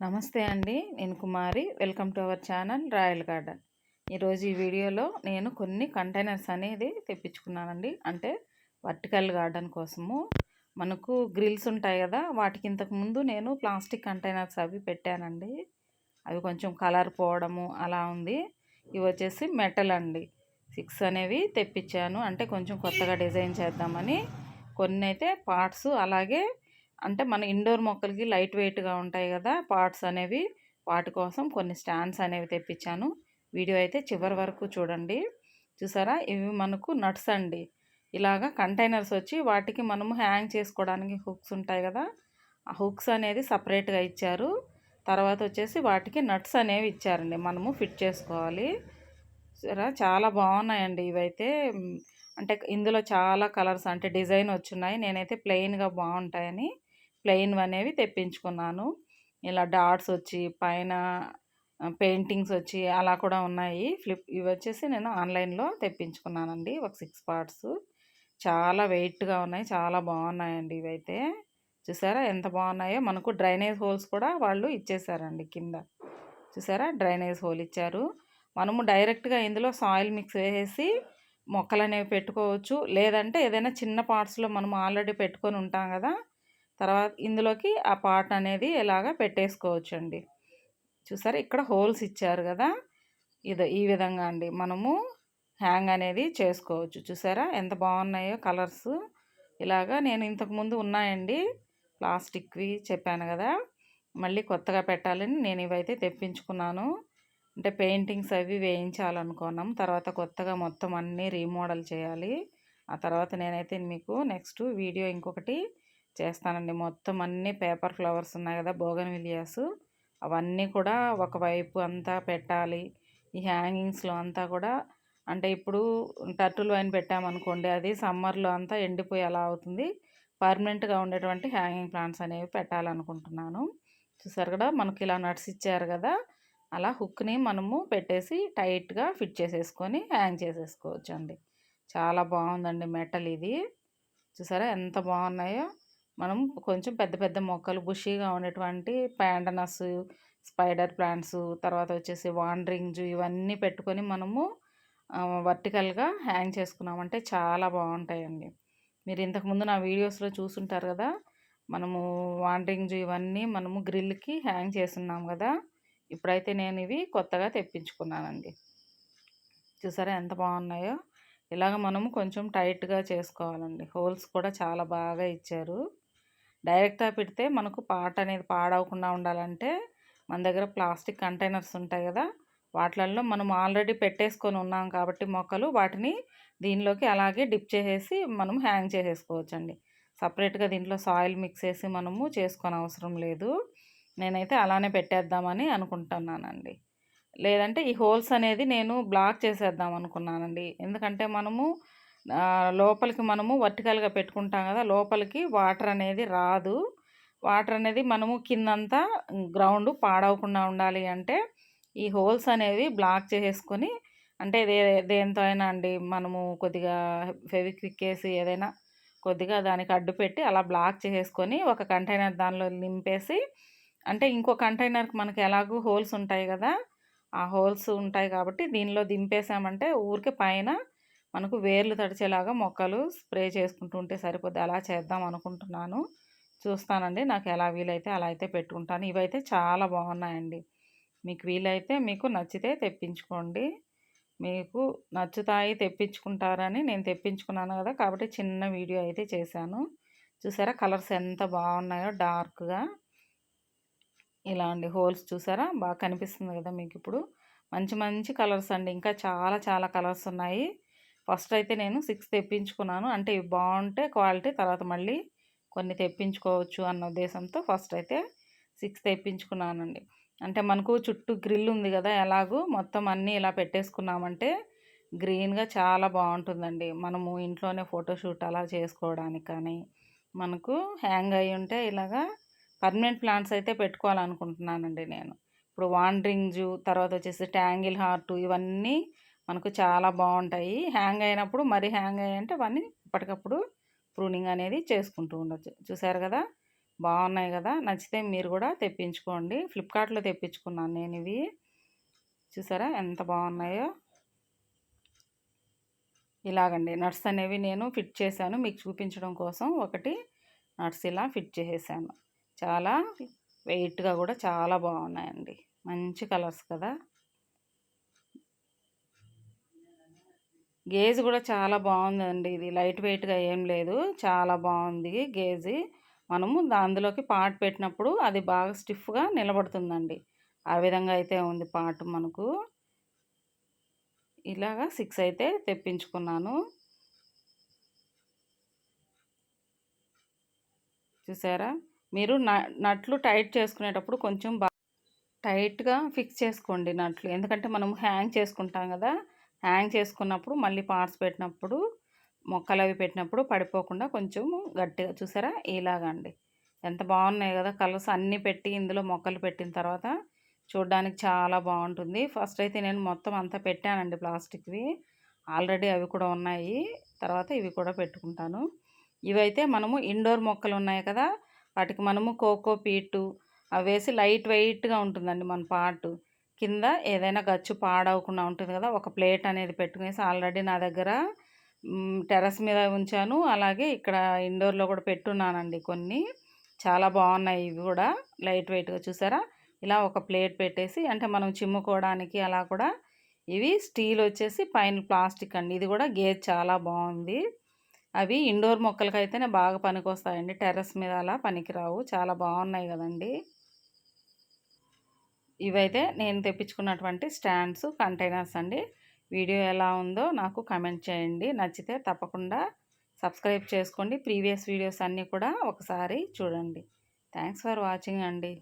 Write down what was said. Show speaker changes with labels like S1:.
S1: నమస్తే అండి. నేను Kumari. Welcome to our channel Royal Garden. ఈరోజు ఈ వీడియోలో నేను కొన్ని కంటైనర్స్ అనేది తెప్పించుకున్నానండి. అంటే వర్టికల్ గార్డెన్ కోసము. మనకు గ్రిల్స్ ఉంటాయి కదా, వాటికి ఇంతకుముందు నేను ప్లాస్టిక్ కంటైనర్స్ అవి పెట్టానండి. అవి కొంచెం కలర్ పోవడము అలా ఉంది. ఇవి వచ్చేసి మెటల్ అండి. 6 అనేవి తెప్పించాను. అంటే కొంచెం కొత్తగా డిజైన్ చేద్దామని. కొన్ని అయితే పార్ట్స్, అలాగే అంటే మన ఇండోర్ మొక్కలకి లైట్ వెయిట్గా ఉంటాయి కదా పాట్స్ అనేవి, వాటి కోసం కొన్ని స్టాండ్స్ అనేవి తెప్పించాను. వీడియో అయితే చివరి వరకు చూడండి. చూసారా, ఇవి మనకు నట్స్ అండి. ఇలాగా కంటైనర్స్ వచ్చి వాటికి మనము హ్యాంగ్ చేసుకోవడానికి హుక్స్ ఉంటాయి కదా, ఆ హుక్స్ అనేది సపరేట్గా ఇచ్చారు. తర్వాత వచ్చేసి వాటికి నట్స్ అనేవి ఇచ్చారండి, మనము ఫిట్ చేసుకోవాలి. సరే, చాలా బాగున్నాయండి ఇవైతే. అంటే ఇందులో చాలా కలర్స్ అంటే డిజైన్ వచ్చున్నాయి. నేనైతే ప్లెయిన్గా బాగుంటాయని ప్లెయిన్ అనేవి తెప్పించుకున్నాను. ఇలా డాట్స్ వచ్చి పైన పెయింటింగ్స్ వచ్చి అలా కూడా ఉన్నాయి. ఇవి వచ్చేసి నేను ఆన్లైన్లో తెప్పించుకున్నానండి. ఒక 6 పార్ట్స్. చాలా వెయిట్గా ఉన్నాయి, చాలా బాగున్నాయండి ఇవైతే. చూసారా ఎంత బాగున్నాయో. మనకు డ్రైనేజ్ హోల్స్ కూడా వాళ్ళు ఇచ్చేసారండి కింద. చూసారా, డ్రైనేజ్ హోల్ ఇచ్చారు. మనము డైరెక్ట్గా ఇందులో సాయిల్ మిక్స్ వేసేసి మొక్కలు అనేవి పెట్టుకోవచ్చు. లేదంటే ఏదైనా చిన్న పార్ట్స్లో మనం ఆల్రెడీ పెట్టుకొని ఉంటాం కదా, తర్వాత ఇందులోకి ఆ పాట్ అనేది ఇలాగా పెట్టేసుకోవచ్చు అండి. చూసారా, ఇక్కడ హోల్స్ ఇచ్చారు కదా, ఈ విధంగా అండి మనము హ్యాంగ్ అనేది చేసుకోవచ్చు. చూసారా ఎంత బాగున్నాయో కలర్స్. ఇలాగా నేను ఇంతకుముందు ఉన్నాయండి ప్లాస్టిక్వి, చెప్పాను కదా. మళ్ళీ కొత్తగా పెట్టాలని నేను ఇవైతే తెప్పించుకున్నాను. అంటే పెయింటింగ్స్ అవి వేయించాలనుకున్నాం. తర్వాత కొత్తగా మొత్తం అన్నీ రీమోడల్ చేయాలి. ఆ తర్వాత నేనైతే మీకు నెక్స్ట్ వీడియో ఇంకొకటి చేస్తానండి. మొత్తం అన్నీ పేపర్ ఫ్లవర్స్ ఉన్నాయి కదా, బోగన్విలియాస్, అవన్నీ కూడా ఒకవైపు అంతా పెట్టాలి. ఈ హ్యాంగింగ్స్లో అంతా కూడా, అంటే ఇప్పుడు టర్టిల్ వైన్ పెట్టామనుకోండి, అది సమ్మర్లో అంతా ఎండిపోయి అలా అవుతుంది. పర్మనెంట్గా ఉండేటువంటి హ్యాంగింగ్ ప్లాంట్స్ అనేవి పెట్టాలనుకుంటున్నాను. చూసారు కదా, మనకి ఇలా నట్స్ ఇచ్చారు కదా, అలా హుక్ని మనము పెట్టేసి టైట్గా ఫిట్ చేసేసుకొని హ్యాంగ్ చేసేసుకోవచ్చు అండి. చాలా బాగుందండి మెటల్ ఇది. చూసారా ఎంత బాగున్నాయో. మనం కొంచెం పెద్ద పెద్ద మొక్కలు బుషీగా ఉండేటువంటి ప్యాండనస్, స్పైడర్ ప్లాంట్స్, తర్వాత వచ్చేసి వాండరింగ్ ఇవన్నీ పెట్టుకొని మనము వర్టికల్గా హ్యాంగ్ చేసుకున్నామంటే చాలా బాగుంటాయండి. మీరు ఇంతకుముందు నా వీడియోస్లో చూసుంటారు కదా, మనము వాండరింగ్ ఇవన్నీ మనము గ్రిల్కి హ్యాంగ్ చేస్తున్నాం కదా. ఇప్పుడైతే నేను ఇవి కొత్తగా తెప్పించుకున్నానండి. చూసారా ఎంత బాగున్నాయో. ఇలాగ మనము కొంచెం టైట్గా చేసుకోవాలండి. హోల్స్ కూడా చాలా బాగా ఇచ్చారు. డైరెక్ట్గా పెడితే మనకు పాట్ అనేది పాడవకుండా ఉండాలంటే మన దగ్గర ప్లాస్టిక్ కంటైనర్స్ ఉంటాయి కదా, వాటిల్లో మనం ఆల్రెడీ పెట్టేసుకొని ఉన్నాం కాబట్టి మొక్కలు, వాటిని దీనిలోకి అలాగే డిప్ చేసేసి మనం హ్యాంగ్ చేసేసుకోవచ్చు అండి. సపరేట్గా దీంట్లో సాయిల్ మిక్స్ చేసి మనము చేసుకొని అవసరం లేదు. నేనైతే అలానే పెట్టేద్దామని అనుకుంటున్నానండి. లేదంటే ఈ హోల్స్ అనేది నేను బ్లాక్ చేసేద్దాం అనుకున్నానండి. ఎందుకంటే మనము లోపలికి మనము వర్టికల్గా పెట్టుకుంటాం కదా, లోపలికి వాటర్ అనేది రాదు. వాటర్ అనేది మనము కిందంతా గ్రౌండ్ పాడవకుండా ఉండాలి అంటే ఈ హోల్స్ అనేవి బ్లాక్ చేసేసుకొని, అంటే దేంతో అయినా అండి మనము కొద్దిగా ఫెవిక్విక్ వేసి ఏదైనా కొద్దిగా దానికి అడ్డు పెట్టి అలా బ్లాక్ చేసేసుకొని ఒక కంటైనర్ దానిలో నింపేసి, అంటే ఇంకో కంటైనర్కి మనకి ఎలాగూ హోల్స్ ఉంటాయి కదా, ఆ హోల్స్ ఉంటాయి కాబట్టి దీనిలో దింపేసామంటే ఊరికే పైన మనకు వేర్లు తడిచేలాగా మొక్కలు స్ప్రే చేసుకుంటూ ఉంటే సరిపోద్ది. అలా చేద్దాం అనుకుంటున్నాను. చూస్తానండి, నాకు ఎలా వీలైతే అలా అయితే పెట్టుకుంటాను. ఇవైతే చాలా బాగున్నాయండి. మీకు వీలైతే మీకు నచ్చితే తెప్పించుకోండి. మీకు నచ్చుతాయి, తెప్పించుకుంటారని నేను తెప్పించుకున్నాను కదా, కాబట్టి చిన్న వీడియో అయితే చేశాను. చూసారా కలర్స్ ఎంత బాగున్నాయో, డార్క్గా ఇలా అండి. హోల్స్ చూసారా, బాగా కనిపిస్తుంది కదా మీకు ఇప్పుడు. మంచి మంచి కలర్స్ అండి, ఇంకా చాలా చాలా కలర్స్ ఉన్నాయి. ఫస్ట్ అయితే నేను 6 తెప్పించుకున్నాను. అంటే ఇవి బాగుంటే క్వాలిటీ, తర్వాత మళ్ళీ కొన్ని తెప్పించుకోవచ్చు అన్న ఉద్దేశంతో ఫస్ట్ అయితే 6 తెప్పించుకున్నానండి. అంటే మనకు చుట్టూ గ్రిల్ ఉంది కదా, ఎలాగూ మొత్తం అన్నీ ఇలా పెట్టేసుకున్నామంటే గ్రీన్గా చాలా బాగుంటుందండి. మనము ఇంట్లోనే ఫోటోషూట్ అలా చేసుకోవడానికి కానీ, మనకు హ్యాంగ్ అయ్యి ఉంటే ఇలాగా పర్మనెంట్ ప్లాంట్స్ అయితే పెట్టుకోవాలనుకుంటున్నానండి నేను. ఇప్పుడు వాండరింగ్, తర్వాత వచ్చేసి ట్యాంగిల్ హార్ట్, ఇవన్నీ మనకు చాలా బాగుంటాయి. హ్యాంగ్ అయినప్పుడు మరీ హ్యాంగ్ అయ్యాయంటే అవన్నీ ఎప్పటికప్పుడు ప్రూనింగ్ అనేది చేసుకుంటూ ఉండొచ్చు. చూసారు కదా, బాగున్నాయి కదా, నచ్చితే మీరు కూడా తెప్పించుకోండి. ఫ్లిప్కార్ట్లో తెప్పించుకున్నాను నేను ఇవి. చూసారా ఎంత బాగున్నాయో. ఇలాగండి నట్స్ అనేవి నేను ఫిట్ చేశాను మీకు చూపించడం కోసం. ఒకటి నట్స్ ఇలా ఫిట్ చేసేసాను. చాలా వెయిట్గా కూడా చాలా బాగున్నాయండి. మంచి కలర్స్ కదా. గేజ్ కూడా చాలా బాగుందండి. ఇది లైట్ వెయిట్గా ఏం లేదు, చాలా బాగుంది గేజీ. మనము అందులోకి పాట్ పెట్టినప్పుడు అది బాగా స్టిఫ్గా నిలబడుతుందండి. ఆ విధంగా అయితే ఉంది పాట్ మనకు. ఇలాగా 6 అయితే తెప్పించుకున్నాను. చూసారా, మీరు నట్లు టైట్ చేసుకునేటప్పుడు కొంచెం టైట్గా ఫిక్స్ చేసుకోండి నట్లు. ఎందుకంటే మనం హ్యాంగ్ చేసుకుంటాం కదా, హ్యాంగ్ చేసుకున్నప్పుడు మళ్ళీ పార్ట్స్ పెట్టినప్పుడు మొక్కలు అవి పెట్టినప్పుడు పడిపోకుండా కొంచెం గట్టిగా. చూసారా ఇలాగండి ఎంత బాగున్నాయి కదా కలర్స్ అన్నీ పెట్టి ఇందులో మొక్కలు పెట్టిన తర్వాత చూడడానికి చాలా బాగుంటుంది. ఫస్ట్ అయితే నేను మొత్తం అంతా పెట్టానండి ప్లాస్టిక్వి. ఆల్రెడీ అవి కూడా ఉన్నాయి, తర్వాత ఇవి కూడా పెట్టుకుంటాను. ఇవైతే మనము ఇండోర్ మొక్కలు ఉన్నాయి కదా, వాటికి మనము కోకో పీటు అవి వేసి లైట్ వెయిట్గా ఉంటుందండి మన పాటు. కింద ఏదైనా గచ్చు పాడవకుండా ఉంటుంది కదా, ఒక ప్లేట్ అనేది పెట్టుకునేసి ఆల్రెడీ నా దగ్గర టెర్రస్ మీద ఉంచాను. అలాగే ఇక్కడ ఇండోర్లో కూడా పెట్టున్నానండి కొన్ని. చాలా బాగున్నాయి ఇవి కూడా లైట్ వెయిట్గా. చూసారా ఇలా ఒక ప్లేట్ పెట్టేసి, అంటే మనం చిమ్ముకోవడానికి అలా కూడా. ఇవి స్టీల్ వచ్చేసి పైన ప్లాస్టిక్ అండి. ఇది కూడా గేజ్ చాలా బాగుంది. అవి ఇండోర్ మొక్కలకైతేనే బాగా పనికొస్తాయండి, టెర్రస్ మీద అలా పనికిరావు. చాలా బాగున్నాయి కదండి. ఇవైతే నేను తెప్పించుకున్నటువంటి స్టాండ్స్, కంటైనర్స్ అండి. వీడియో ఎలా ఉందో నాకు కామెంట్ చేయండి. నచ్చితే తప్పకుండా సబ్స్క్రైబ్ చేసుకోండి. ప్రీవియస్ వీడియోస్ అన్నీ కూడా ఒకసారి చూడండి. థ్యాంక్స్ ఫర్ వాచింగ్ అండి.